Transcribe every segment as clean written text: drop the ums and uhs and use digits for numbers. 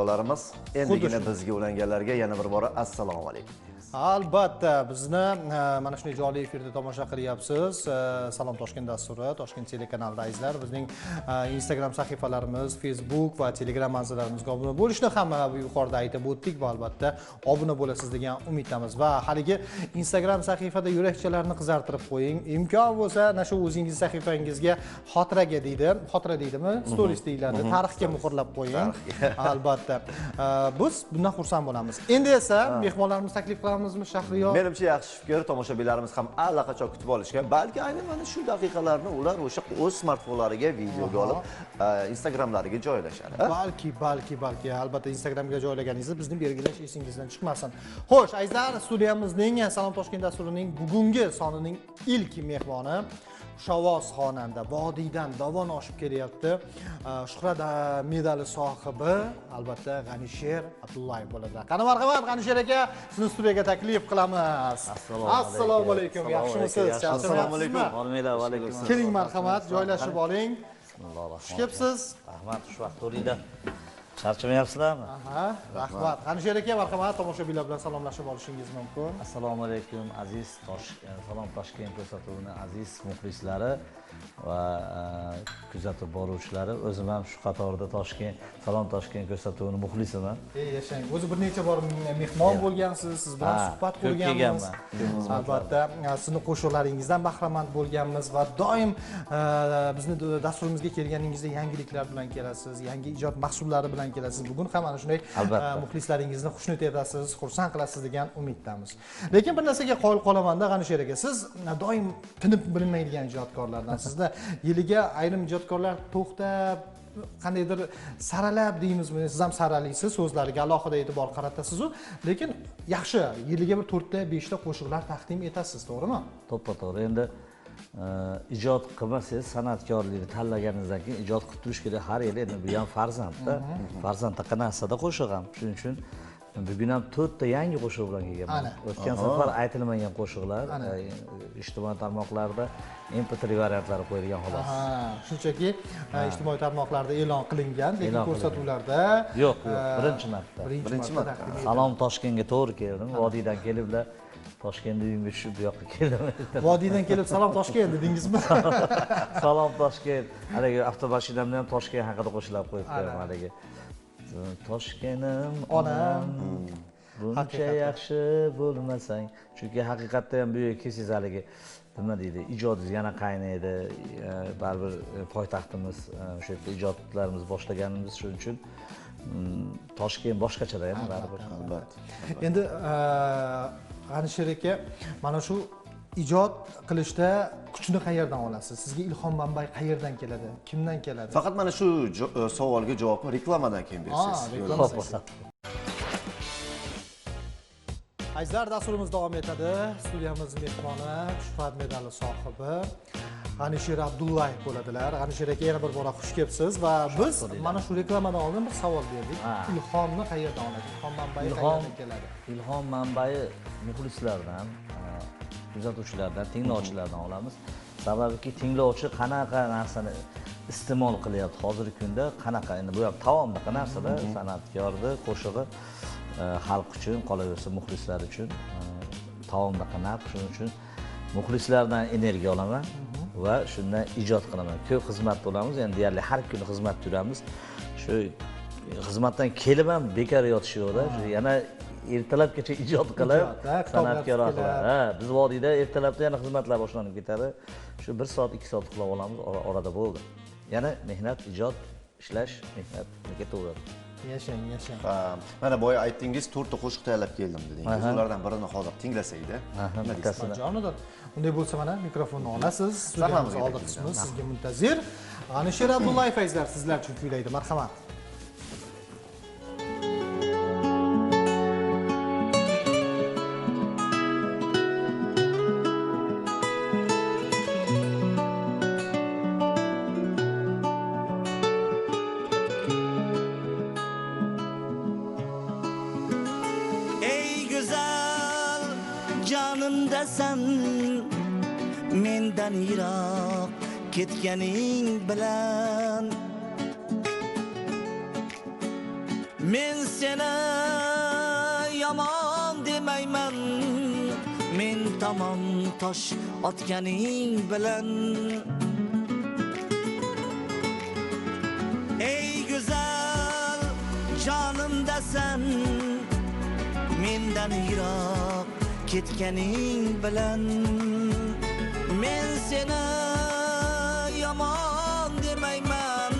Ularimiz endigina bizga ulanganlarga yana bir bora assalomu alaykum. Albatta, bizni mana shunday jonli efirda tomosha qilyapsiz. Salom Toshkent dasturi, Toshkent telekanalida azizlar, bizning Instagram sahifalarimiz, Facebook va Telegram manzilalarimizga obuna bo'lishni ham yuqorida aytib o'tdik va albatta obuna bo'lasiz degan umiddamiz. Va haligi Instagram sahifada yurakchalarni qizartirib qo'ying. Imkon bo'lsa, ana shu o'zingiz sahifangizga xotiraga deydi, xotira deydimi? Stories deyiladi. Tarixga muhrlab qo'ying. Albatta. Biz bundan xursand bo'lamiz. Endi esa mehmonlarimiz taklif qilamiz. Menimcha yaxshi fikr, tomoshabinlarimiz ham allaqachon kutib olishgan. Balki aynan mana shu daqiqalarni ular o'sha o'z smartfonlariga videoga olib, Instagramlariga joylashadi. Balki albatta Instagramga joylaganingizni bizni belgilash esingizdan chiqmasin. Xo'sh, azizlar, studiyamizning Salom Toshkent dasturining bugungi sonining ilk mehmoni Shovvoz xonanda Vodiydan dovon oshib kelyapti. Shuhrat medali sohibi albatta G'anisher Abdullayev bo'ladi. Qani marhamat G'anisher aka, sizni studiyaga taklif qilamiz. Assalomu alaykum. Yaxshimisiz? Assalomu alaykum. Hormanglar, va alaykum. Keling marhamat, joylashib oling. Xush kelibsiz. Rahmat, shu vaqt o'ringda. Charchamayapsizlarmi? Rahmat. G'anisher aka, marhamat, tomoshabinlar bilan salomlashib olishingiz mumkin. Assalomu alaykum aziz Salom Toshkent ko'rsatuvining aziz muxlislari va kuzatib boruvchilari. O'zim ham shu qatorda Salom Toshkent ko'rsatuvining muxlisiman. Yashang. O'zi bir necha bor mehmon bo'lgansiz, siz bilan suhbat qurganmiz. Albatta, sizning qo'shiqlaringizdan bahramand bo'lganmiz va doim bizni dasturimizga kelganingizda yangiliklar bilan kelasiz, yangi ijod mahsullari bilan kelasiz. Bugun ham ana shunday muxlislaringizni xushnud etasiz, xursand qilasiz degan umiddamiz. Lekin bir narsaga qoyil qolaman-da G'anisher aka, siz doim tinib bilinmaydigan ijodkorlardan. Sizda yiliga ayrim ijodkorlar to'xtab qandaydir saralab deymizmi, siz ham saralaysiz, so'zlariga alohida e'tibor qaratasiz, lekin yaxshi yiliga bir 4 ta 5 ta qo'shiqlar taqdim etasiz, to'g'rimi? To'ppa-to'g'ri. Endi ijod qilmasangiz, san'atkorlikni tanlaganingizdan keyin ijod qilib turish kerak. Har yili endi bu ham farzandda, farzandda narsada qo'shiq ham. Shuning uchun bugun ham 4 ta yangi qo'shiq bilan kelganman. O'tgan safar aytilmagan qo'shiqlar ijtimoiy tarmoqlarda MP3 variantlari qo'yilgan xolos. Shunchaki ijtimoiy tarmoqlarda e'lon qilingan, lekin ko'rsatuvlarda yo'q, birinchi marta. Salom Toshkentga to'g'ri keldim. Vodiydan keliblar. Toshkentda uyimga tushib bu yoqqa keldim. Vodiydan kelib Salom Toshkent dedingizmi? Salom Toshkent. Haligi avtomashinamda ham Toshkent haqida qo'shiqlar qo'yib qo'yaman haligi. Toshkentim onam, buncha yaxshi bo'lmasang. Chunki haqiqatda ham bu yerga kelsangiz haligi nima deydi, ijodingiz yana qaynaydi. Baribir poytaxtimiz, o'sha yerda ijodlarimiz boshlaganimiz shuning uchun Toshkent boshqachada ham baribir. Albatta. Endi G'anisher aka, mana shu ijod qilishda kuchni qayerdan olasiz? Sizga ilhom manbai qayerdan keladi? Kimdan keladi? Faqat mana shu savolga javobni reklamadan keyin bersangiz. Azizlar, dasturimiz davom etadi. Studiyamiz mehmoni Shuhrat medali sohibi G'anisher Abdullayev bo'ladilar. G'anisher aka, yana bir bora xush kelibsiz va biz mana shu reklamadan oldin bir savol berdik. Ilhomni qayerdan oladi? Ilhom manbai qayerdan keladi? Ilhom manbai muxlislardan, kuzatuvchilardan, tinglovchilardan olamiz. Sababiki tinglovchi qanaqa narsani iste'mol qilyapti hozirgi kunda, qanaqa endi bu ham taomdaqa narsada san'atkorni qo'shig'i xalq uchun, qolaversa muxlislar uchun taomdaqa narx. Shuning uchun muxlislardan energiya olaman va shundan ijod qilaman. Ko'p xizmatda bo'lamiz, endi deyarli har kuni xizmatda yuramiz. Shu xizmatdan kelib ham bekor yotish yo'qda, yana ertalabgacha ijod qilib, san'atkor qilib. Biz Vodiyda ertalabda yana xizmatlar boshlanib ketadi. Shu 1 soat, 2 soat uxlab olamiz, orada bo'ldi. Yana mehnat, ijod, ishlash, mehnat ketaveradi. Yashang. Mana boya aytdingiz, 4 ta qo'shiq tayyorlab keldim dedingiz. Ulardan birini hozir tinglasaydi. Jonidan. Unday bo'lsa mana mikrofonni olasiz. Studiyamiz oldi qismi sizga muntazir. G'anisher Abdullayev azizlar sizlar uchun kuylaydi. Marhamat. Canımdasan mendan yiroq ketganing bilan Men seni yomon demayman, men tomon tosh otganing bilan. Ey güzel canımdasan, mendan yiroq ketganing bilan. Men seni yomon demayman,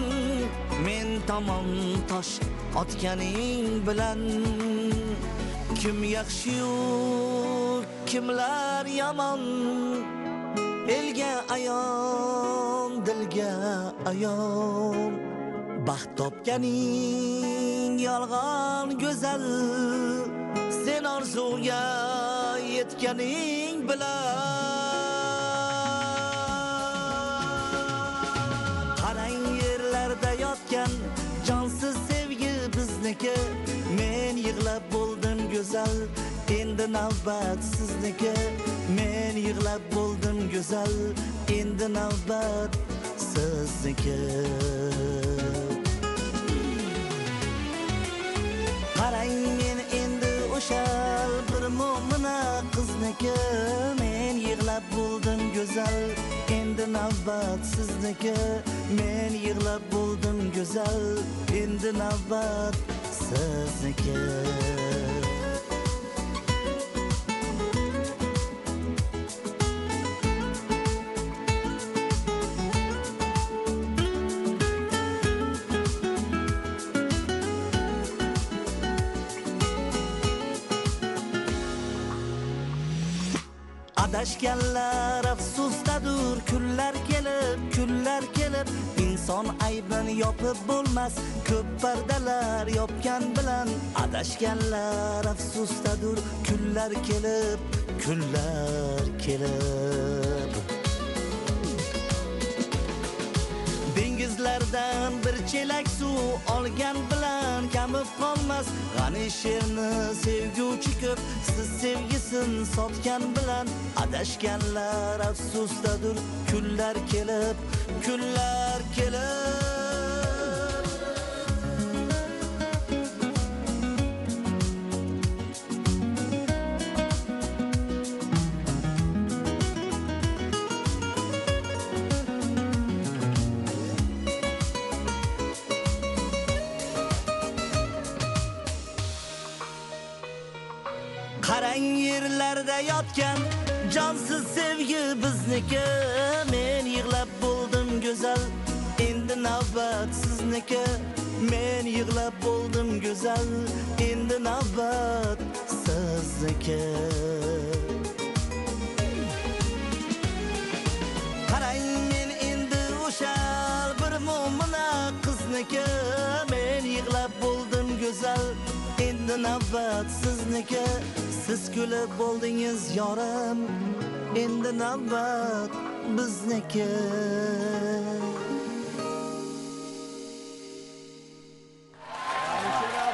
men tomon tosh otganing bilan. Kim yaxshi-yu, kimlar yomon, elga ayon, dilga ayon. Baxt topganing yolg'on go'zal, sen orzuga yetganing bilan. Qarang yerlarda yotgan jonsiz sevgi bizniki. Men yig'lab bo'ldim go'zal, endi navbat sizniki. Men yig'lab bo'ldim go'zal, endi navbat sizniki. Qarang men endi o'sha bir mo'mina qizniki. Men yig'lab bo'ldim go'zal, endi navbat sizniki. Men yig'lab bo'ldim go'zal, endi navbat sizniki. Adashganlar afsusdadur, kunlar kelib, inson aybini yopib bo'lmas, ko'p pardalar yopgan bilan. Adashganlar afsusdadur, kunlar kelib. Dengizlardan bir chelak suv olgan bilan kamib qolmas. G'ani sherni sevguvchi ko'p, siz sevgisin sotgan bilan. Adashganlar afsusdadur, kunlar kelib. Qarang yerlarda yotgan jonsiz sevgi bizniki. Men yig'lab bo'ldim go'zal, endi navbat sizniki. Men yig'lab bo'ldim go'zal, endi navbat sizniki. Qarang men endi o'sha bir mo'mina qizniki. Men yig'lab bo'ldim go'zal, endi navbat sizniki. Siz kulib bo'ldingiz yorim, endi navbat bizniki.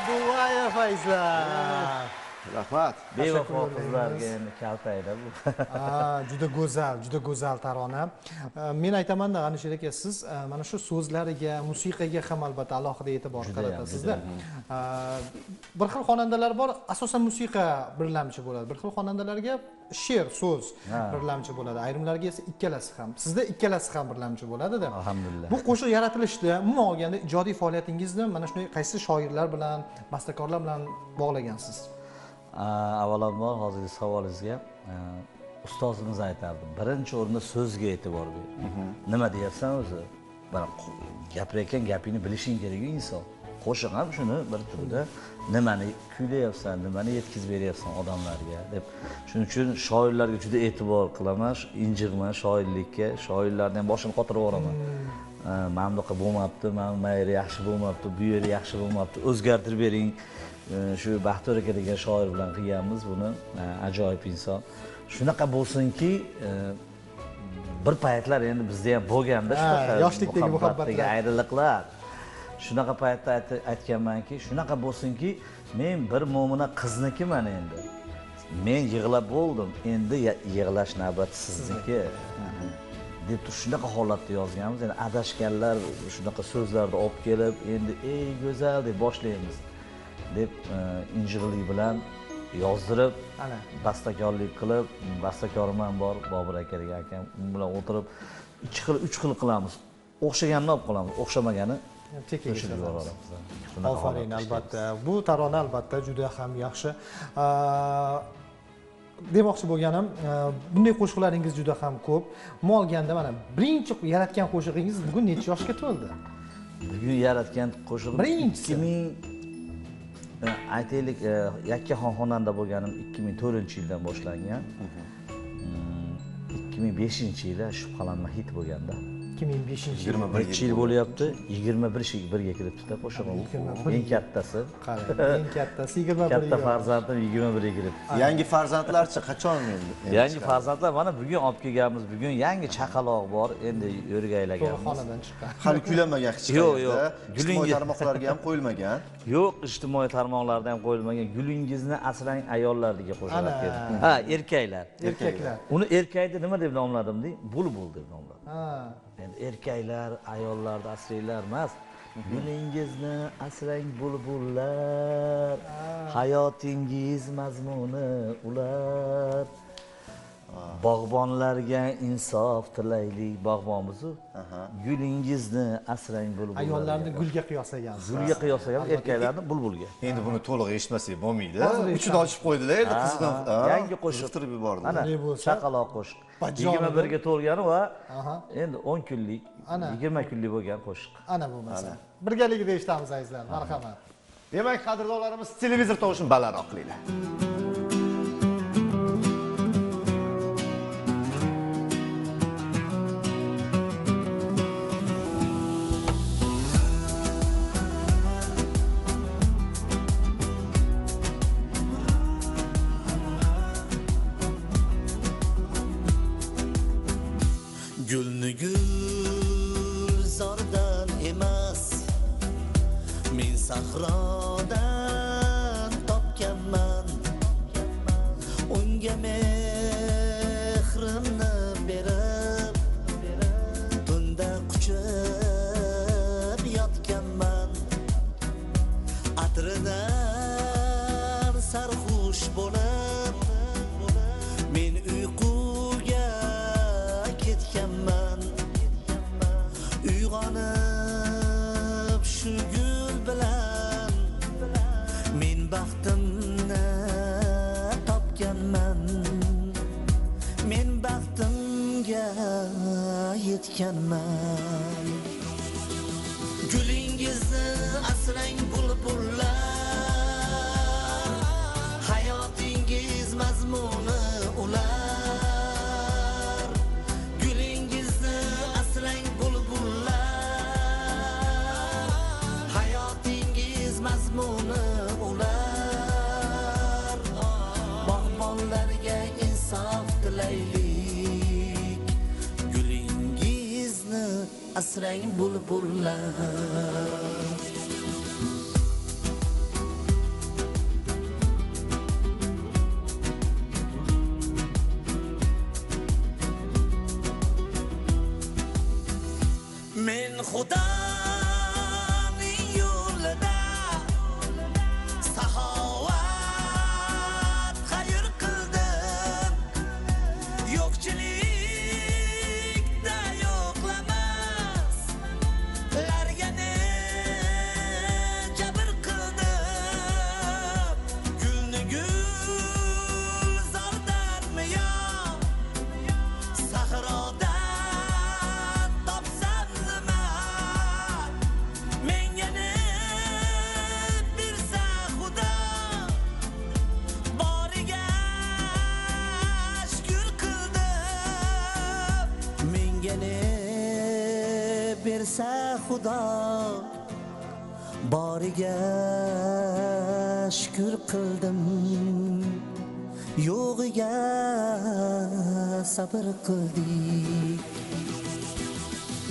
Buvayev Fayzlar. Rahmat. Bevafo qizlarga endi kaltayda bu. Juda go'zal tarona. Men aytaman-da, Alisher aka, siz mana shu so'zlariga, musiqaga ham albatta alohida e'tibor qaratasizda. Bir xil xonandalar bor, asosan musiqa birlamchi bo'ladi. Bir xil xonandalarga she'r, so'z birlamchi bo'ladi. Ayrimlarga esa ikkalasi ham. Sizda ikkalasi ham birlamchi bo'ladi-da. Alhamdulillah. Bu qo'shiq yaratilishda, umuman olganda ijodiy faoliyatingizni mana shunday qaysi shoirlar bilan, bastakorlar bilan bog'lagansiz? Avvalambor hozirgi savolingizga ustozimiz aytardi, birinchi o'rinda so'zga e'tibor ber. Nima deyapsan o'zi? Mana gapirayotgan gapingni bilishing kerak inson. Qo'shiq ham shuni bir turda nimani kuylayapsan, nimani yetkazib beryapsan odamlarga deb. Shuning uchun shoirlarga juda e'tibor qilaman, injiqman shoirlikka, shoirlarni ham boshini qotirib yuboraman. Mana bunaqa bo'lmabdi, mana mayli yaxshi bo'lmabdi, bu yeri yaxshi bo'lmabdi, o'zgartirib bering. Shu Baxtiyor aka degan shoir bilan qilganmiz buni. Ajoyib inson. Shunaqa bo'lsinki, bir paytlar endi bizda ham bo'lganda shunaqa yoshlikdagi muhabbatlar, ayriliqlar. Shunaqa paytda aytganmanki, shunaqa bo'lsinki, men bir mo'mina qiznikiman endi. Men yig'lab bo'ldim, endi yig'lash navbati sizniki. deb shunaqa holatda yozganmiz. Ya'ni adashganlar shunaqa so'zlarni olib kelib, endi ey go'zal deb boshlaymiz. deb injiqlik bilan yozdirib, Ana. bastakorlik qilib, bastakorman bor Bobur aka degan akam bilan o'tirib 2 xil, 3 xil qilamiz. O'xshaganini olib qolamiz, o'xshamagani Chekkaga qo'shib chiqaramiz. yuboramiz. Ofarin, albatta. Bu tarona albatta juda ham yaxshi. Demoqchi bo'lganim, bunday qo'shiqlaringiz juda ham ko'p. Molganda mana birinchi yaratgan qo'shig'ingiz bugun necha yoshga to'ldi? Bugun yaratgan qo'shig'im Birinchisi. 2000 aytaylik, yakkaxon xonanda bo'lganim 2004-yildan boshlangan. 2005-yilda shubhalanma hit bo'lganda. 2005-yil. 21 yil bo'lyapti, 21ga kiribdi-da qo'shig'im. Eng kattasi. Qarang, eng kattasi 21 Katta yosh. farzandim 21ga kiribdi. Yangi farzandlarchi qachon endi? Yangi farzandlar mana bugun olib kelganmiz. Bugun yangi chaqaloq bor, endi o'rgaylaganmiz. Xonadan chiqqan. Hali kuylamagan hech Yo'q, qayerda. yo'q. Ijtimoiy tarmoqlarga ham qo'yilmagan. Yo'q, ijtimoiy tarmoqlarda ham qo'yilmagan. Gulingizni asrang ayollar degan qo'shiq Ana. keldi. Ha, erkaklar. Erkaklar. Uni erkakni nima deb nomladim deng? Bulbul deb nomladim. Ha. Endi erkaklar, ayollarni asranglar emas. Gulingizni asrang bulbullar. Hayotingiz mazmuni ular. Bog'bonlarga insof tilaylik, bog'bonmiz-ku. Gulingizni asrang bulbullar. Ayollarni gulga qiyoslagansiz. Gulga qiyoslagan, erkaklarni bulbulga. Endi buni to'liq eshitmasak bo'lmaydi. Hozir Uchini ochib qo'ydilar endi qizni. Yangi qo'shiq qiziqtirib yubordilar. Ana, Qanday bo'lsa, chaqaloq qo'shiq. bajonidil. 21 ga to'lgani va Aha. endi 10 kunlik, Ana. 20 kunlik bo'lgan qo'shiq. Ana bo'lmasa. Birgalikda eshitamiz azizlar. Marhamat. Demak, qadrdonlarimiz televizor tovushini balandroq qilinglar. Gulni gulzordan emas, men sahrodan topganman. Unga mehrimni berib, tunda quchib yotganman. Atridan sarxush bo'lib, men uyquga ketganman. Uyg'onib shu gul bilan men baxtimni topganman. Men baxtimga yetganman. Gulingizni asrang bulbullar, hayotingiz mazmuni ular. Gulingizni asrang bulbullar, hayotingiz mazmuni ular. Bog'bonlarga insof tilaylik, gulingizni asrang bulbullar. Men Xudoning yo'lida saxovat xayr qildim. Yo'qchilikda yo'qlamas, larga ne jabr qildim. Gulni gulzordanmi yo, sahrodan topsam nima? Menga ne bersa Xudo, boriga shukr qildim. Menga ne bersa Xudo, boriga shukr qildim. Yo'g'iga sabr qildik.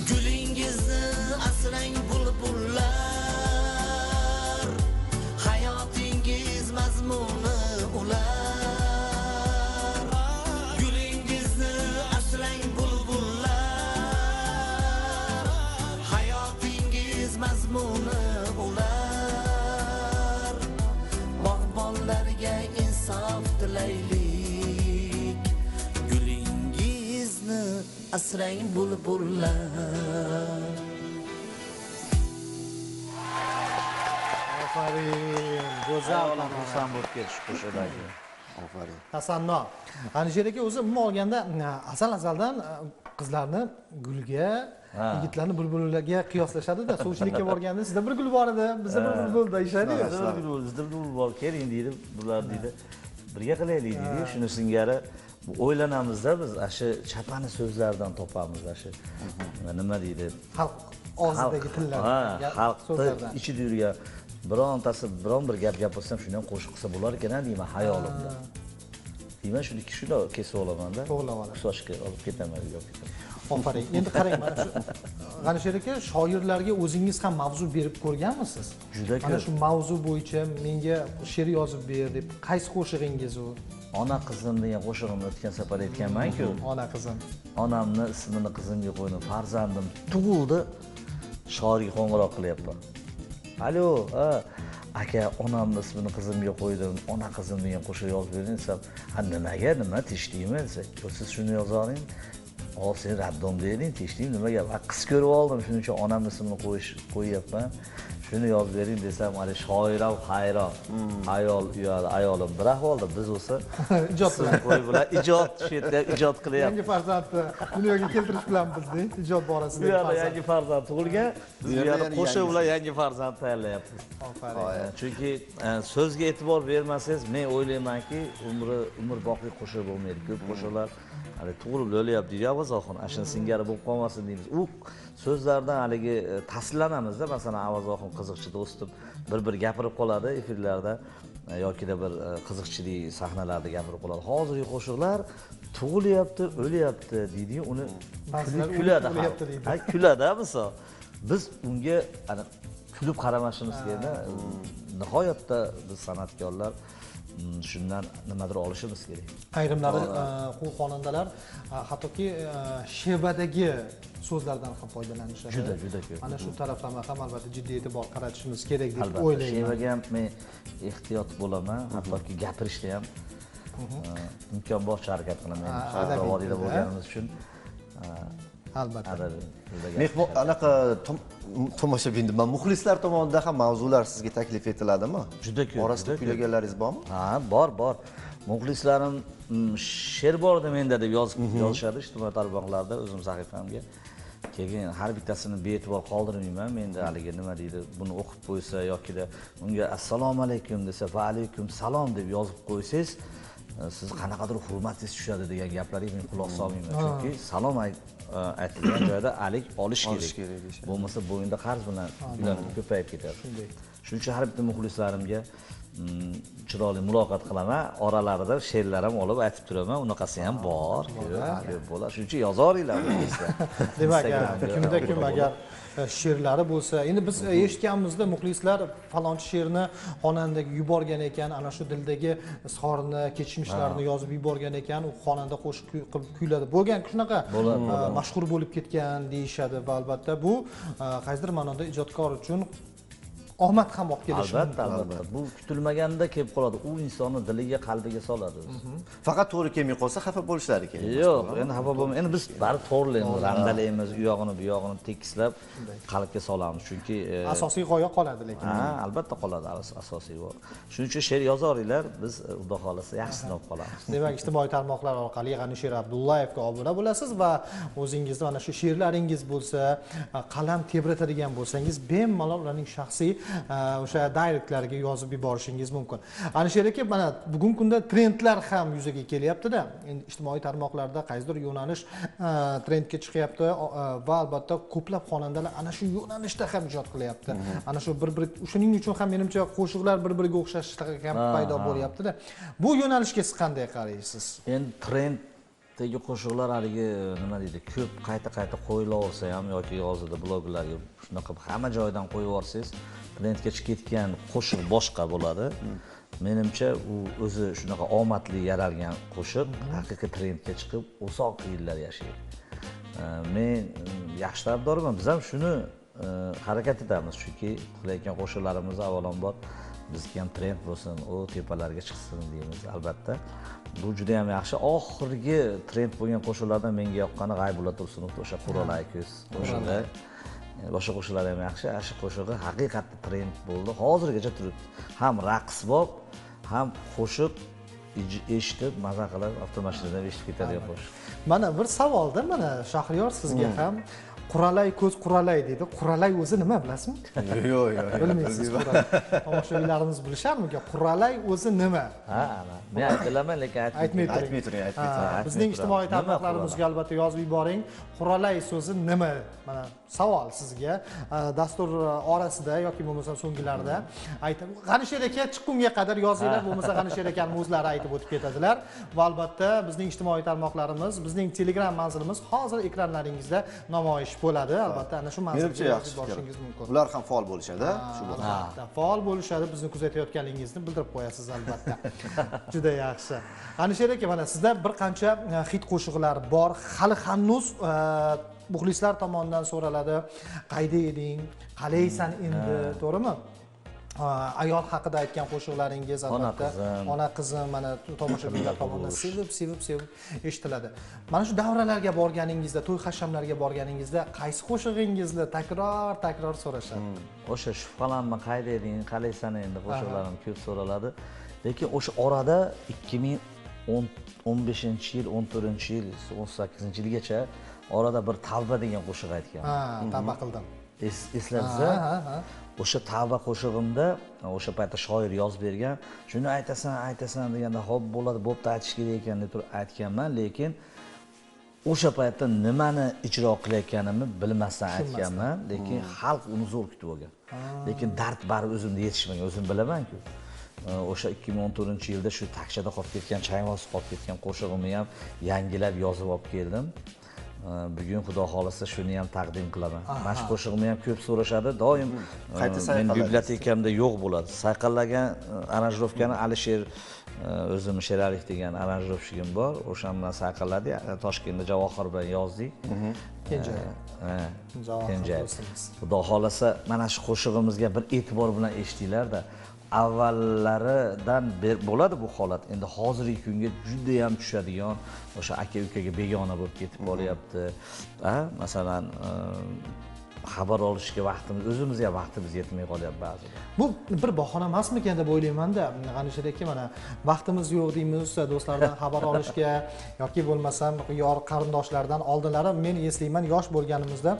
Gulingizni asrang bulbullar, hayotingiz mazmuni ular. Gulingizni asrang bulbullar, hayotingiz mazmuni ular. qilaylik. Gulingizni asrang bulbullar. Aferin, go'zal. Xursand bo'lib ketish qo'shadagi. Aferin. Tasanno. Alisher aka o'zi umuman olganda azaldan qizlarni gulga, yigitlarni bulbullarga qiyoslashadi-da. Suvchilikka borganda sizda bir gul bor edi, bizda bir bulbul deyishadi. Bizda bulbul bor, keling deydi, bular deydi. Birga qilaylik deydi. Shuni singari o'ylanamizda biz shu chapani so'zlaridan topamiz shu. Nima deydi? Xalq og'zidagi tillar, xalqni ichida yurgan birontasi biron bir gap gapirsam shuni ham qo'shiq qilsa bo'lar ekan deyman hayolimda. Deyman shuni kesib olaman-da. To'g'rilab olasiz. Sochga olib ketaman, yo'q ketaman. Aferin. Endi qarang, mana shu G'anisher aka, shoirlarga o'zingiz ham mavzu berib ko'rganmisiz? Juda ko'p. Mana shu mavzu bo'yicha menga she'r yozib ber deb, qaysi qo'shig'ingiz u? Ona qizim degan qo'shig'imni o'tgan safar aytganman-ku. Ona qizim. Onamni ismini qizimga qo'ydim, farzandim tug'ildi. Shoirga qo'ng'iroq qilyapman. Alo, aka, onamni ismini qizimga qo'ydim, ona qizim degan qo'shiq yozib bering desam, nimaga, nima teshdingmi desak, siz shuni yozing. Sen raddom deding, teshding, nimaga? Qiz ko'rib oldim, shuning uchun onamni ismini qo'yyapman. Shuni yozib bering desam, hali shoiram hayron. Ayol uyali, ayolim bir ahvolda, biz o'sa Ijod bilan ijod shetda ijod qilyapmiz. Yangi farzandni dunyoga keltirish bilan bizda ijod borasida. Bu yerda yangi farzand tug'ilgan, biz bu yerda qo'shiq bilan yangi farzand tayyorlayapmiz. Aferin. Chunki so'zga e'tibor bermasangiz, men o'ylaymanki, umr boqiy qo'shiq bo'lmaydi. Ko'p qo'shiqlar hali tug'ilib o'lyapti deydi Avazoxon, ashuna singari bo'lib qolmasin deymiz. U so'zlardan haligi ta'sirlanamizda, masalan, Avazoxon qiziqchi do'stim bir gapirib qoladi efirlarda yokida bir qiziqchilik sahnalarda gapirib qoladi. Hozirgi qo'shiqlar tug'ilyapti, o'lyapti deydi, uni kuladi. Ha, kuladi misol. Biz unga kulib qaramashimiz kerak. Nihoyatda biz san'atkorlar shundan nimadir olishimiz kerak. Ayrimlari xonandalar hattoki shevadagi so'zlardan ham foydalanishadi. Juda ko'p. Mana shu taraflama ham albatta jiddiy e'tibor qaratishimiz kerak deb Albatta, o'ylayman. shevaga ham men ehtiyot bo'laman, hattoki gapirishda ham imkon boricha harakat qilaman. Vodiyda bo'lganimiz uchun Albatta. Mehmon anaqa tomoshabin deb, muxlislar tomonidan ham mavzular sizga taklif etiladimi? Juda ko'p. Orasida kuylaganlaringiz bormi? Ha, bor. Muxlislarim she'r bor edi menda deb yozishadi ijtimoiy tarmoqlarda, o'zim sahifamga. Keyin har bittasini bee'tibor qoldirmayman. Menda haligi nima deydi, buni o'qib qo'ysa yokida unga assalomu alaykum desa, va alaykum salom deb yozib qo'ysangiz, siz qanaqadir hurmatingiz tushadi degan gaplarga men quloq solmayman. Chunki salom aytilgan joyda alik olish kerak. Bo'lmasa bo'yinda qarz bilan uylanib ko'payib ketadi. Shuning uchun har bitta muxlislarimga chiroyli muloqot qilaman, oralarida she'rlar ham olib aytib turaman. Unaqasi ham bor, ko'p bo'ladi. Shuning uchun yozaveringlar muxlislar. Demak, kimda kim agar she'rlari bo'lsa, endi biz eshitganmizda muxlislar falonchi she'rni xonandaga yuborgan ekan, ana shu dildagi izhorini, kechmishlarini yozib yuborgan ekan, u xonanda qo'shiq qilib kuyladi. Bo'lgan shunaqa mashhur bo'lib ketgan deyishadi va albatta bu qaysidir ma'noda ijodkor uchun omad ham olib kelishi mumkin. Albatta. Bu kutilmaganda kelib qoladi. U insonni diliga, qalbiga soladi. Faqat to'g'ri kelmay qolsa xafa bo'lishlari kerak. Yo'q, endi xafa bo'lmaymiz. Endi biz bari to'g'rilaymiz, randalaymiz, u yog'ini, bu yog'ini tekislab qalbga solamiz. Chunki asosiy g'oya qoladi lekin. Ha, albatta qoladi, asosiy bor. Shuning uchun she'r yozaveringlar, biz xudo xolasa yaxshisini olib qolamiz. Demak, ijtimoiy tarmoqlar orqali G'anisher Abdullayevga obuna bo'lasiz va o'zingizni mana shu she'rlaringiz bo'lsa, qalam tebratadigan bo'lsangiz, bemalol ularning shaxsiy o'sha direktlarga yozib yuborishingiz mumkin. Alisher aka, mana bugungi kunda trendlar ham yuzaga kelyapti-da. Endi ijtimoiy tarmoqlarda qaysidir yo'nalish trendga chiqyapti va albatta ko'plab xonandalar ana shu yo'nalishda ham ijod qilyapti. Ana shu shuning uchun ham menimcha qo'shiqlar bir-biriga o'xshashlar ham paydo bo'lyapti-da. Bu yo'nalishga siz qanday qaraysiz? Endi trenddagi qo'shiqlar haligi nima deydi, ko'p qayta qo'yilaversa ham yoki yozida bloglarga shunaqa hamma joydan qo'yib yorsangiz, trendga chiqib ketgan qo'shiq boshqa bo'ladi. Menimcha u o'zi shunaqa omadli yaralgan qo'shiq haqiqiy trendga chiqib uzoq yillar yashaydi. Men yaxshi tarafdorman. Biz ham shuni harakat etamiz, chunki qilayotgan qo'shiqlarimiz avvalambor bizga ham trend bo'lsin, u tepalarga chiqsin deymiz. Albatta, bu juda ham yaxshi. Oxirgi trend bo'lgan qo'shiqlardan menga yoqqani G'aybulla Tursunovning o'sha Qurolay ko'z qo'shig'i. Boshqa qo'shiqlar ham yaxshi, shu qo'shig'i haqiqatda trend bo'ldi. Hozirgacha turibdi. Ham raqsbob, ham qo'shiq eshitib, maza qilib, avtomashinada eshitib ketadigan qo'shiq. Mana bir savolda, mana Shahriyor sizga ham Qurolay ko'z Qurolay dedi. Qurolay o'zi nima bilasizmi? Yo'q. Bilmaysiz. Tomoshabinlarimiz bilisharmikan? Qurolay o'zi nima? Ha, men aytilaman, lekin Aytmay turing. Bizning ijtimoiy tarmoqlarimizga albatta yozib yuboring. Qurolay so'zi nima? Mana savol sizga. Dastur orasida yoki bo'lmasa so'nggilarda aytib, G'anisher aka chiqqunga qadar yozinglar, bo'lmasa G'anisher akaning o'zlari aytib o'tib ketadilar. Va albatta bizning ijtimoiy tarmoqlarimiz, bizning Telegram manzilimiz hozir ekranlaringizda namoyish bo'ladi. Albatta ana shu manzilga yozib borishingiz mumkin. Ular ham faol bo'lishadi, shu albatta faol bo'lishadi, bizni kuzatayotganligingizni bildirib qo'yasiz albatta. Juda yaxshi. G'anisher aka, mana sizda bir qancha hit qo'shiqlar bor. Hali hanuz muxlislar tomonidan so'raladi. Qayda eding? Qalaysan endi? To'g'rimi? Ayol haqida aytgan qo'shiqlaringiz albatta ona qizim mana tomoshabinlar tomonidan sevib eshitiladi. Mana shu davralarga borganingizda, to'y hashamlarga borganingizda qaysi qo'shig'ingizni takror so'rashadi? O'sha shubhalanma, qayda eding, qalaysan endi qo'shiqlarim ko'p so'raladi. Lekin o'sha orada 2015-yil, 14-yil, 18-yilgacha orada bir Tavba degan qo'shiq aytganman. Tavba qildim. Eslatsa, o'sha Tavba qo'shig'imda o'sha paytda shoir yozib bergan, shuni aytasan deganda, "Xo'p, bo'ladi, bo'pti, aytish kerak ekan" deb turib aytganman, lekin o'sha paytda nimani ijro qilayotganimni bilmasdan aytganman, lekin xalq uni zo'r kutib olgan. Lekin dard baribir o'zimda yetishmagan, o'zim bilaman-ku. O'sha 2014-yilda shu takchada qolib ketgan, chayvoz qolib ketgan qo'shig'imni ham yangilab yozib olib keldim. Bugun xudo xolasa shuni ham taqdim qilaman. Mana shu qo'shig'imni ham ko'p so'rashadi, doim men bibliotekamda yo'q bo'ladi. Sayqallagan aranjirovkani Alisher o'zim Sheraliyev degan aranjirovchigim bor. O'sha bilan sayqalladi. Toshkentda Javohir bilan yozdik. Kenjay. Xudo xolasa mana shu qo'shig'imizga bir e'tibor bilan eshitinglar-da. Avvallaridan bo'ladi bu holat. Endi hozirgi kunga juda ham tushadigan, o'sha aka-ukaga begona bo'lib ketib boryapti. Masalan, xabar olishga vaqtimiz, o'zimizga vaqtimiz yetmay qolyapti ba'zida. Bu bir bahona emasmikan deb o'ylayman-da. G'anisher aka, mana vaqtimiz yo'q deymiz, do'stlardan xabar olishga yoki bo'lmasam yor qarindoshlardan. Oldinlari men eslayman, yosh bo'lganimizda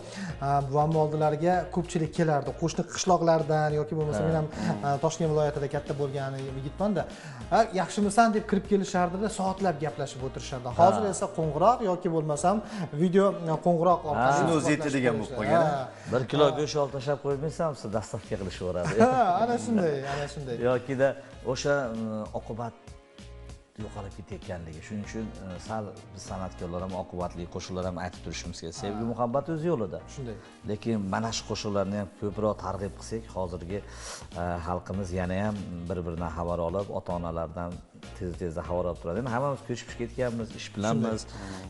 buvam oldilariga ko'pchilik kelardi. Qo'shni qishloqlardan yoki bo'lmasa men ham Toshkent viloyatida katta bo'lgan yigitman-da. Yaxshimisan deb kirib kelishardi-da, soatlab gaplashib o'tirishardi. Hozir esa qo'ng'iroq yoki bo'lmasam video qo'ng'iroq orqali o'zi yetadigan bo'lib qolgan. 1 kilo go'sht olib tashlab qo'ymaysanmi, dastavka qilishveradi. Ana shunday. Yokida o'sha oqibat yo'qolib ketayotganligi. Shuning uchun sal biz san'atkorlar ham oqibatli qo'shiqlar ham aytib turishimiz kerak. Sevgi, muhabbat o'z yo'lida. Shunday. Lekin mana shu qo'shiqlarni ham ko'proq targ'ib qilsak, hozirgi xalqimiz yana ham bir-biridan xabar olib, ota-onalardan tez-tezda xabar olib turadi. Endi hammamiz ko'chib ketganmiz, ish bilanmiz.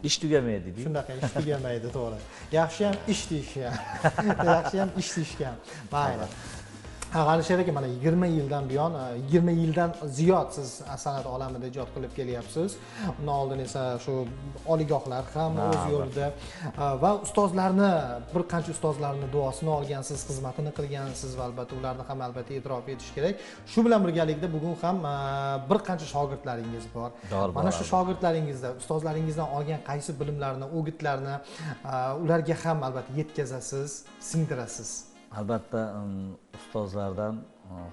Ish tugamaydi deydi. Shunaqa ish tugamaydi, to'g'ri. Yaxshi ham ish deyishgan. Yaxshi ham ish deyishgan. Mayli. G'anisher aka, mana 20 yildan buyon, 20 yildan ziyod siz san'at olamida ijod qilib kelyapsiz. Undan oldin esa shu oliygohlar ham o'z yo'lida va ustozlarni, bir qancha ustozlarning duosini olgansiz, xizmatini qilgansiz va albatta ularni ham albatta e'tirof etish kerak. Shu bilan birgalikda bugun ham bir qancha shogirdlaringiz bor. Mana shu shogirdlaringizda, ustozlaringizdan olgan qaysi bilimlarni, o'gitlarni ularga ham albatta yetkazasiz, singdirasiz? Albatta ustozlardan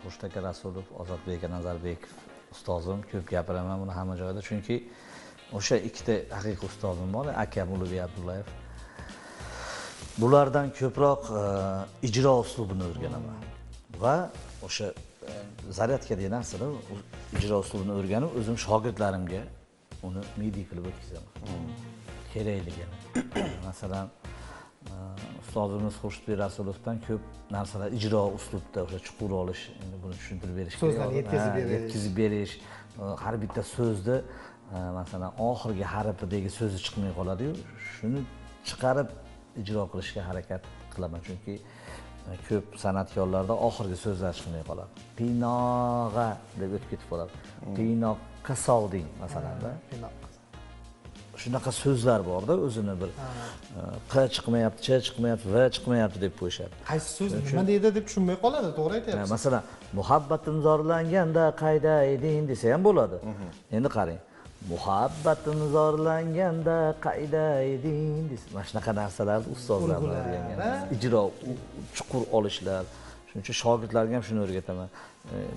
Xurshid Rasulov, Ozodbek Nazarbekov ustozim, ko'p gapiraman buni hamma joyda, chunki o'sha ikkita haqiqiy ustozim bor, akam Ulug'bek Abdullayev. Bulardan ko'proq ijro uslubini o'rganaman va o'sha zaryadka degan narsani, ijro uslubini o'rganib, o'zim shogirdlarimga uni mediy qilib o'tkazaman. Kerakligini. Masalan, ustozimiz Xurshid Rasulovdan ko'p narsalar ijro uslubida o'sha chuqur olish, endi buni tushuntirib berish kerak. So'zlarni yetkazib berish, har bitta so'zni masalan oxirgi harfidagi so'zi chiqmay qoladi-yu, shuni chiqarib ijro qilishga harakat qilaman, chunki ko'p san'atkorlarda oxirgi so'zlar shunday qoladi. Pinoga deb o'tib ketib qoladi. Pinoqqa sovding masalanda. Shunaqa so'zlar borda o'zini bir q chiqmayapti, ch chiqmayapti, v chiqmayapti deb qo'yishadi. Qaysi so'z nima deydi deb tushunmay qoladi, to'g'ri aytyapsiz. Masalan, muhabbatim zorlanganda qayda eding desa ham bo'ladi. Endi qarang. Muhabbatim zorlanganda qayda eding desa, mana shunaqa narsalarni ustozlardan o'rgangan. Ijro chuqur olishlar. Shuning uchun shogirdlarga ham shuni o'rgataman.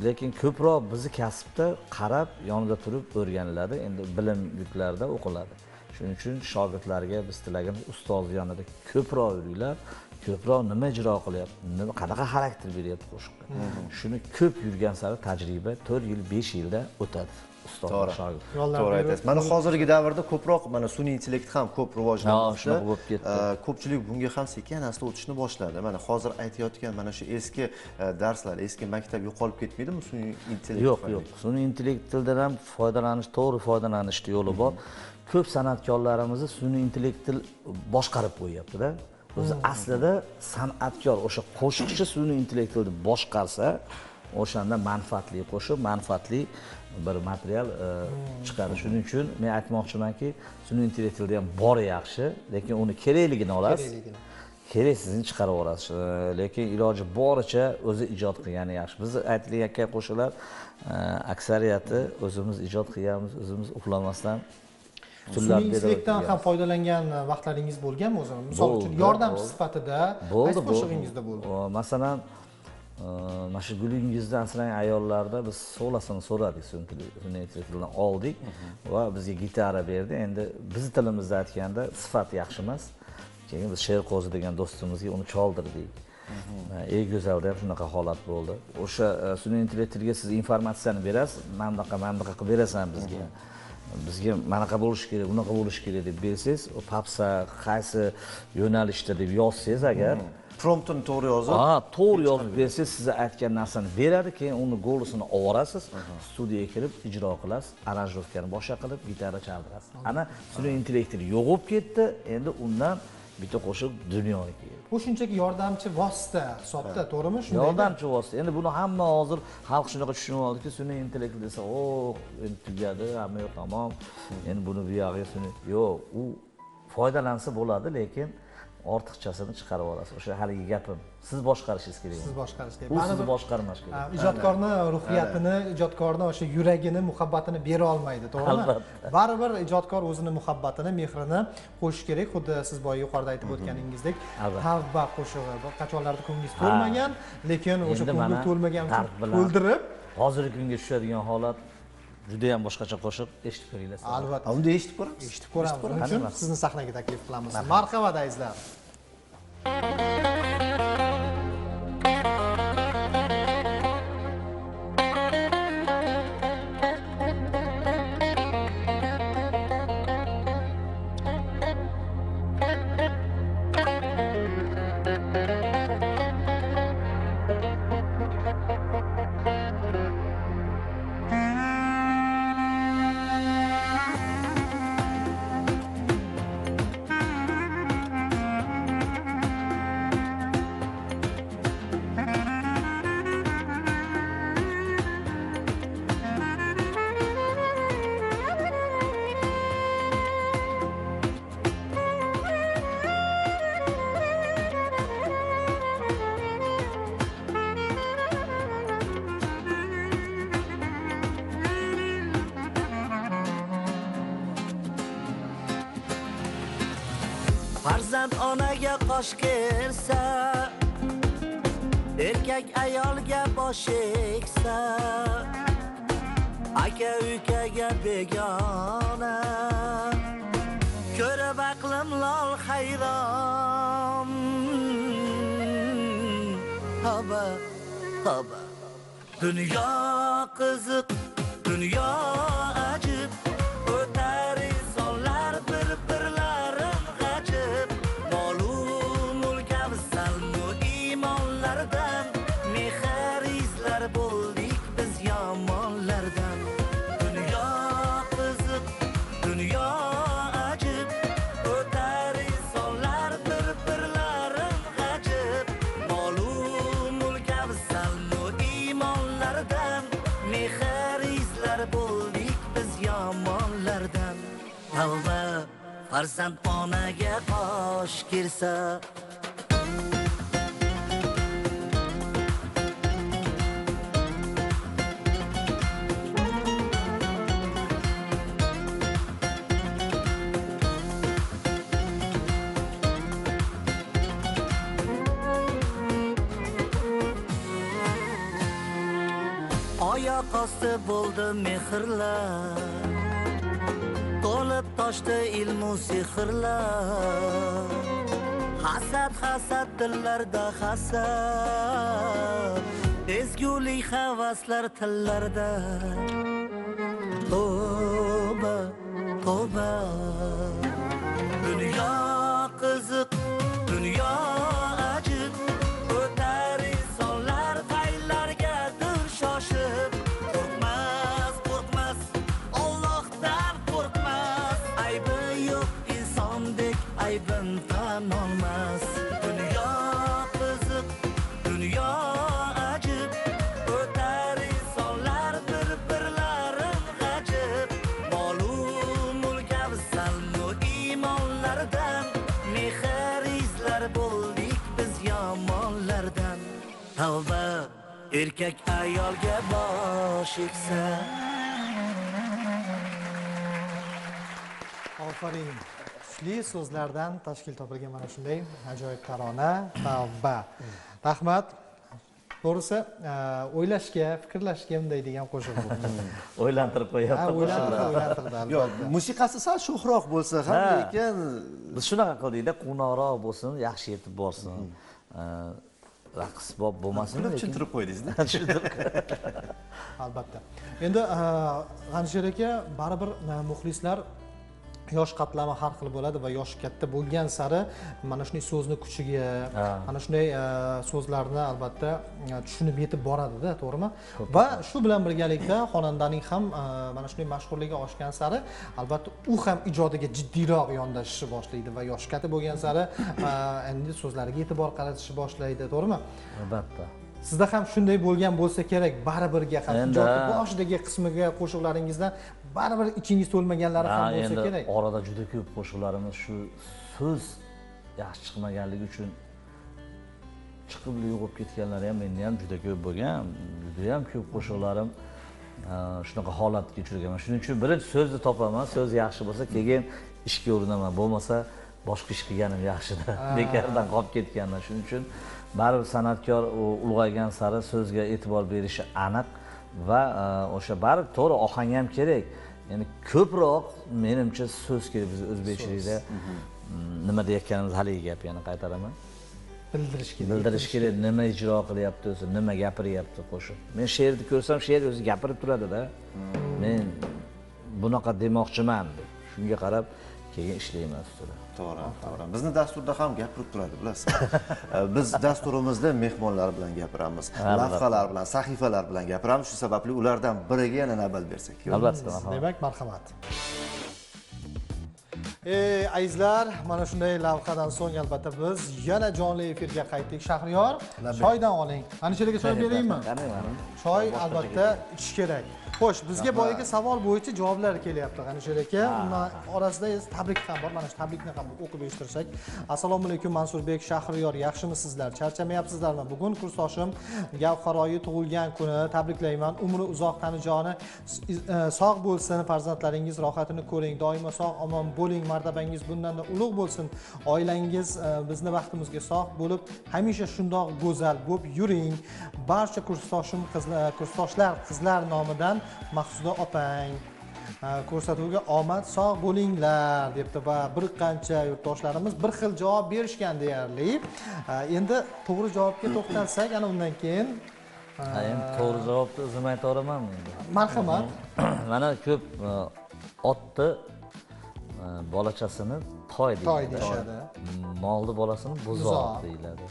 Lekin ko'proq bizni kasbda qarab, yonida turib o'rganiladi. Endi bilim yuklarida o'qiladi. Shuning uchun shogirdlarga biz tilagimiz ustoz yonida ko'proq yuringlar, ko'proq nima ijro qilyapti, qanaqa xarakter beryapti qo'shiqqa. Shuni ko'p yurgan sari tajriba 4 yil, 5 yilda o'tadi. Ustozlar shogird. To'g'ri aytasiz. Mana hozirgi davrda ko'proq mana sun'iy intellekt ham ko'p rivojlanmoqda. Shunaqa bo'lib ketdi. Ko'pchilik bunga ham sekin-asta o'tishni boshladi. Mana hozir aytayotgan mana shu eski darslar, eski maktab yo'qolib ketmaydimi sun'iy intellekt? Yo'q. Sun'iy intellekt tildan ham foydalanish, to'g'ri foydalanishning yo'li bor. Ko'p san'atkorlarimizni sun'iy intellekt boshqarib qo'yapti-da. O'zi aslida san'atkor, o'sha qo'shiqchi sun'iy intellektni boshqarsa, o'shanda manfaatli qo'shiq, manfaatli bir material chiqadi. Shuning uchun men aytmoqchimanki, sun'iy intellektda ham bor yaxshi, lekin uni kerakligini olasiz. Keraksizini chiqarib olasiz. Lekin iloji boricha o'zi ijod qilgani yaxshi. Biz aytilayotgan qo'shiqlar aksariyati o'zimiz ijod qilganmiz, o'zimiz uxlamasdan sun'iy intellektdan ham foydalangan vaqtlaringiz bo'lganmi o'zi? Misol uchun yordamchi sifatida qaysi qo'shig'ingizda bo'ldi? Masalan, mana shu gulingizdan asrang ayollarda biz so'lasini so'radik, sun'iy intellektdan oldik va bizga gitara berdi. Endi biz tilimizda aytganda sifat yaxshi emas. Keyin biz Sherqo'zi degan do'stimizga uni choldirdik. Ey go'zalda ham shunaqa holat bo'ldi. O'sha sun'iy intellektga siz informatsiyani berasiz, mana bunaqa qilib berasan bizga. Bizga manaqa bo'lish kerak, bunaqa bo'lish kerak deb bersangiz, o papsa qaysi yo'nalishda deb yozsangiz agar promptni to'g'ri yozib, to'g'ri yozib bersangiz, siz aytgan narsani beradi, keyin uni golosini olasiz, studiyaga kirib ijro qilasiz, aranjировкani boshqa qilib gitara chaldirasiz. Ana sun'iy intellekt yo'q bo'lib ketdi, endi undan bitta qo'shiq dunyoniki. Bu shunchaki yordamchi vosita hisobda, to'g'rimi? Shunday. Yordamchi vosita. Endi buni hamma hozir xalq shunaqa tushunib oldiki, sun'iy intellekt desa, endi tugadi, hamma yo'q, tamom. Endi buni bu yog'iga sun'iy. Yo'q, u foydalansa bo'ladi, lekin ortiqchasini chiqarib olasiz. O'sha haligi gapim. Siz boshqarishingiz kerak. Siz boshqarish kerak. U sizni boshqarmash kerak. Ijodkorni ruhiyatini, ijodkorni o'sha yuragini, muhabbatini bera olmaydi, to'g'rimi? Albatta. Baribir ijodkor o'zini muhabbatini, mehrini qo'shish kerak. Xuddi siz boya yuqorida aytib o'tganingizdek, tavba qo'shig'i qachonlarda ko'nglingiz to'lmagan, lekin o'sha ko'ngil to'lmagan uchun to'ldirib, hozirgi kunga tushadigan holat juda ham boshqacha qo'shiq eshitib ko'ringlar. Albatta. unda eshitib ko'ramiz. Eshitib ko'ramiz. Shuning uchun sizni sahnaga taklif qilamiz. Marhamat azizlar. Farzand onaga qosh kelsa, erkak ayolga bosh egsa, aka ukaga begona, ko'rib aqlim lol hayron. Haba, haba, dunyo qiziq, dunyo ajib, o'tar insonlar bir-birlarim g'ajib, ma'lum mulkam salmu imonlardan, mehr izlar bo'ldik biz yomonlardan. Dunyo qiziq, dunyo ajib, o'tar insonlar bir-birlarim g'ajib, ma'lum bo'ldik biz yomonlardan. Tavba, farzand onaga qosh kirsa. Oyoq osti bo'ldi mehrlar, to'lib toshdi ilmu sehrlar. Hasad dillarda hasad, ezgulik havaslar tillarda. Toba, toba. Dunyo qiziq, dunyo ajib, o'tar insonlar paylarga dur shoshib. Qo'rqmas, Allohdan qo'rqmas, aybi yo'q insondek aybin tan olmas. Dunyo qiziq, dunyo ajib, o'tar insonlar bir-birlarin g'ajib. Molu mulk afzalmu iymonlardan, mehr izlar bo'ldik biz yomonlardan. Tavba, erkak ayolga bosh egsa. Ofaring. Kuchli so'zlardan tashkil topilgan mana shunday ajoyib tarona Tavba. Rahmat. To'g'risi, o'ylashga, fikrlashga unday degan qo'shiq bu. O'ylantirib qo'yapti. O'ylantirdi. Yo'q, musiqasi sal sho'xroq bo'lsa ham, lekin Biz shunaqa qildikda, quvnoqroq bo'lsin, yaxshi yetib borsin. Raqsbob bo'lmasin, lekin tushuntirib qo'ydingiz-da. Albatta. Endi G'anishir aka, baribir muxlislar yosh qatlami har xil bo'ladi va yoshi katta bo'lgan sari mana shunday so'zni kuchiga, mana shunday so'zlarni albatta tushunib yetib boradi-da, to'g'rimi? Va shu bilan birgalikda xonandaning ham mana shunday mashhurligi oshgan sari albatta u ham ijodiga jiddiyroq yondashishni boshlaydi va yoshi katta bo'lgan sari endi so'zlariga e'tibor qaratishni boshlaydi, to'g'rimi? albatta. Sizda ham shunday bo'lgan bo'lsa kerak, baribirga ham ijodni boshidagi qismiga qo'shiqlaringizdan baribir ichingiz to'lmaganlari ham bo'lsa kerak. Endi orada juda ko'p qo'shiqlarimiz shu so'z yaxshi chiqmaganligi uchun chiqib yo'qib ketganlari ham menda ham juda ko'p bo'lgan. Juda ham ko'p qo'shiqlarim shunaqa holatga uchraganman. Shuning uchun birinchi so'zni topaman, so'z yaxshi bo'lsa, keyin ishga urinaman. Bo'lmasa boshqa ish qilganim yaxshi-da. Bekardan qolib ketganman. Shuning uchun baribir san'atkor ulg'aygan sari so'zga e'tibor berishi aniq va o'sha baribir to'g'ri ohang ham kerak. Ya'ni ko'proq menimcha so'z kerak biz o'zbekchilikda. Nima deyotganimiz haligi gap, yana qaytaraman. Bildirish kerak, nima ijro qilyapti o'zi, nima gapiryapti qo'shiq. Men she'rni ko'rsam, she'r o'zi gapirib turadi-da. Men bunaqa demoqchiman deb. Shunga qarab keyin ishlayman ustida. To'g'ri. Bizni dasturda ham gapirib turadi, bilasiz. Biz dasturimizda mehmonlar bilan gapiramiz, lavhalar bilan, sahifalar bilan gapiramiz. Shu sababli ulardan biriga yana navbat bersak. Albatta. Demak, marhamat. Azizlar, mana shunday lavhadan so'ng albatta biz yana jonli efirga qaytdik. Shahriyor, choydan oling. Anishirga choy beraymi? Choy albatta ichish kerak. Xo'sh, bizga boyagi savol bo'yicha javoblar kelyapti G'anishir aka. Ular orasida tabrik ham bor. Mana shu tabrikni ham o'qib eshittirsak. Assalomu alaykum Mansurbek, Shahriyor, yaxshimisizlar? Charchamayapsizlarmi? Bugun kursdoshim Gavharoyi tug'ilgan kuni. Tabriklayman. Umri uzoq, tanijoni sog' bo'lsin, farzandlaringiz rohatini ko'ring, doimo sog' omon bo'ling, martabangiz bundan-da ulug' bo'lsin. Oilangiz bizni baxtimizga sog' bo'lib, hamisha shundoq go'zal bo'lib yuring. Barcha kursdoshlar qizlar nomidan Mahsuda opang ko'rsatuvga omad, sog' bo'linglar debdi va bir qancha yurtdoshlarimiz bir xil javob berishgan deyarli. Endi to'g'ri javobga to'xtalsak, ana undan keyin to'g'ri javobni o'zim aytaveraman endi. Marhamat. Mana ko'p otni bolachasini toy deyishadi. Molni bolasini buzoq deyiladi.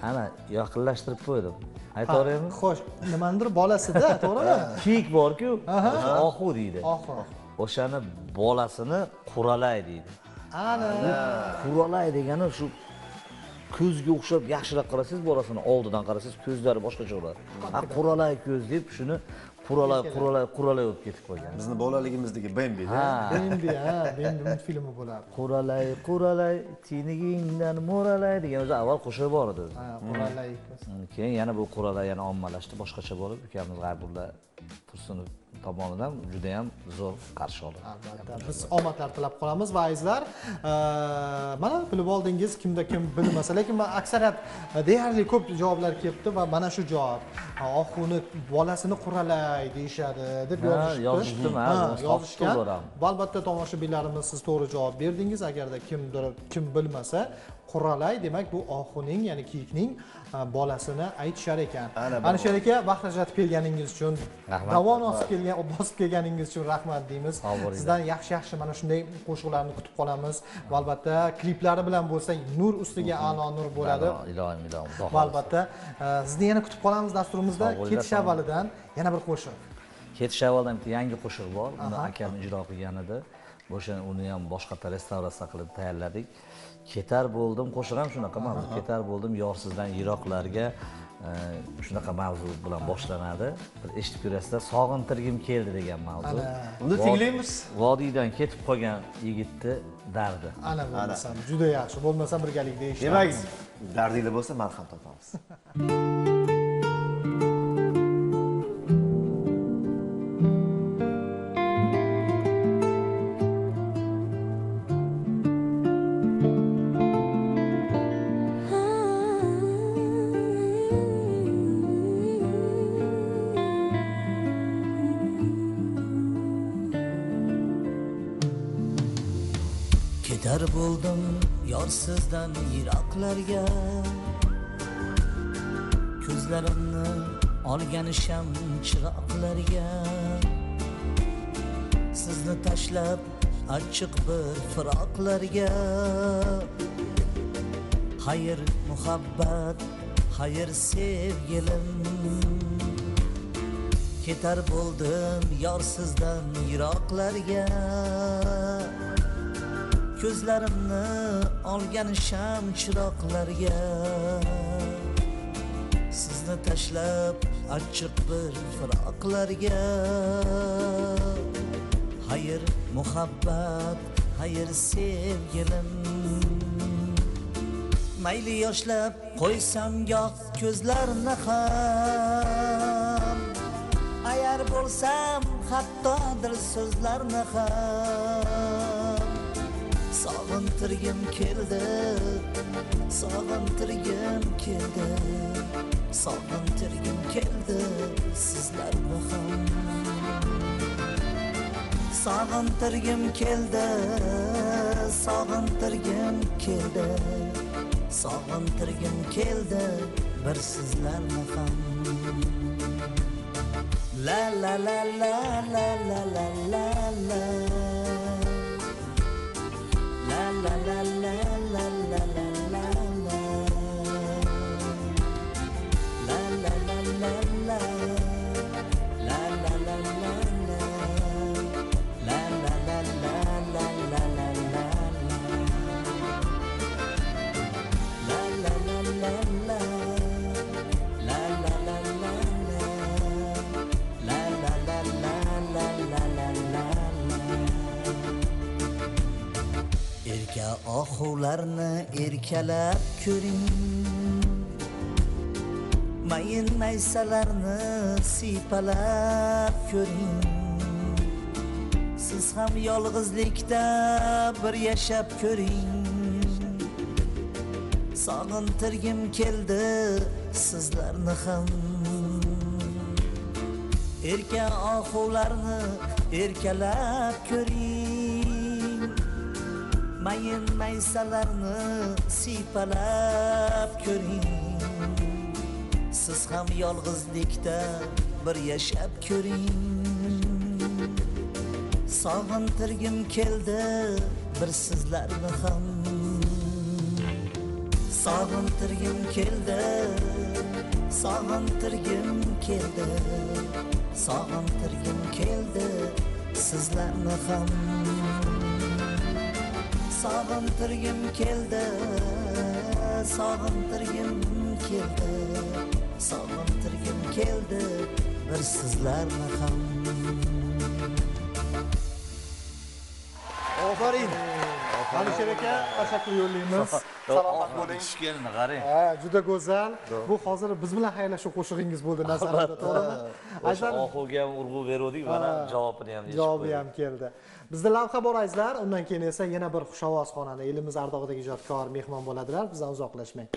Ana yaqinlashtirib qo'ydim. Aytaveraymi? Xo'sh, nimanidir bolasida, to'g'rimi? Kiyik bor-ku, oxu deydi. Oxu. O'shani bolasini quralay deydi. Ana. Quralay degani shu ko'zga o'xshab yaxshilab qarasangiz bolasini oldidan qarasangiz ko'zlari boshqacha bo'ladi. Quralay ko'z deb shuni quralay bo'lib ketib qolgan. Bizni bolaligimizdagi Bambi-da. Bambi multfilmi bo'lardi. Quralay tinigingdan mo'ralay degan o'zi avval qo'shiq bor edi. Quralay. Keyin yana bu quralay yana ommalashdi, boshqacha bo'lib, ukamiz G'aybulla Tursunov tomonidan juda ham zo'r qarshi oldi. Albatta, biz omadlar tilab qolamiz va azizlar, mana bilib oldingiz kimda kim bilmasa, lekin aksariyat deyarli ko'p javoblar kelibdi va mana shu javob. Oxuni bolasini quralay deyshadi deb yozishdi. Yozishgan. Va albatta tomoshabinlarimiz siz to'g'ri javob berdingiz. Agarda kim bilmasa, quralay demak bu oxuning, ya'ni kiyikning bolasini aytishar ekan. Ana shu aka vaqt ajratib kelganingiz uchun, davon bosib kelganingiz uchun rahmat deymiz. Sizdan yaxshi mana shunday qo'shiqlarni kutib qolamiz. Va albatta kliplari bilan bo'lsa, nur ustiga a'lo nur bo'ladi. Ilohim. Va albatta sizni yana kutib qolamiz dasturimizda. Ketish avvalidan yana bir qo'shiq. Ketish avvaldan bitta yangi qo'shiq bor. Uni akam ijro qilgan edi. O'sha uni ham boshqacha restavratsiya qilib tayyorladik. Ketar bo'ldim, qo'shiq ham shunaqa mavzu. Ketar bo'ldim yorsizdan yiroqlarga, shunaqa mavzu bilan boshlanadi. Bir eshitib ko'rasizlar, sog'intirgim keldi degan mavzu. Uni tinglaymiz. Vodiydan ketib qolgan yigitni dardi. Ana bo'lmasam juda yaxshi. Bo'lmasa birgalikda eshitamiz. Demak, dardinglar bo'lsa malham topamiz. Ketar bo'ldim yorsizdan yiroqlarga, ko'zlarimni olgan sham chiroqlarga, sizni tashlab achchiq bir firoqlarga. Xayr muhabbat, xayr sevgilim, ketar bo'ldim yorsizdan yiroqlarga, ko'zlarimni olgan sham chiroqlarga, sizni tashlab achchiq bir firoqlarga. Xayr muhabbat, xayr sevgilim, mayli yoshlab qo'ysam goh ko'zlarni ham, ayar bo'lsam hattodir so'zlarni ham. Sog'intirgim keldi, sog'intirgim keldi, sog'intirgim keldi sizlarni ham. Sog'intirgim keldi, sog'intirgim keldi, sog'intirgim keldi bir sizlarni ham. La la la la la la la la la. La la la la la la la la la. La la la la la. La la la la la. La la la la la la la la. La la la la la. La la la la la. La la la la la la la la. Erka oxularni erkalab ko'ring, mayin maysalarni siypalab ko'ring. Siz ham yolg'izlikda bir yashab ko'ring. Sog'intirgim keldi sizlarni ham. Erka oxularni erkalab ko'ring, mayin maysalarni siypalab ko'ring. Siz ham yolg'izlikda bir yashab ko'ring. Sog'intirgim keldi bir sizlarni ham. Sog'intirgim keldi, sog'intirgim keldi, sog'intirgim keldi sizlarni ham. Sog'intirgim keldi, sog'intirgim keldi, sog'intirgim keldi bir sizlarni ham. Ofarin. Alisher aka, tashakkur yo'llaymiz. Salomat bo'ling. Tushganini qarang. Ha, juda go'zal. Bu hozir biz bilan xayrlashuv qo'shig'ingiz bo'ldi nazarimda, to'g'rimi? O'sha oxuga ham urg'u berdik, mana javobini ham yechib Javobi ham keldi. Bizda lavha bor azizlar, undan keyin esa yana bir xushovoz xonanda elimiz ardog'idagi ijodkor mehmon bo'ladilar. Bizdan uzoqlashmang.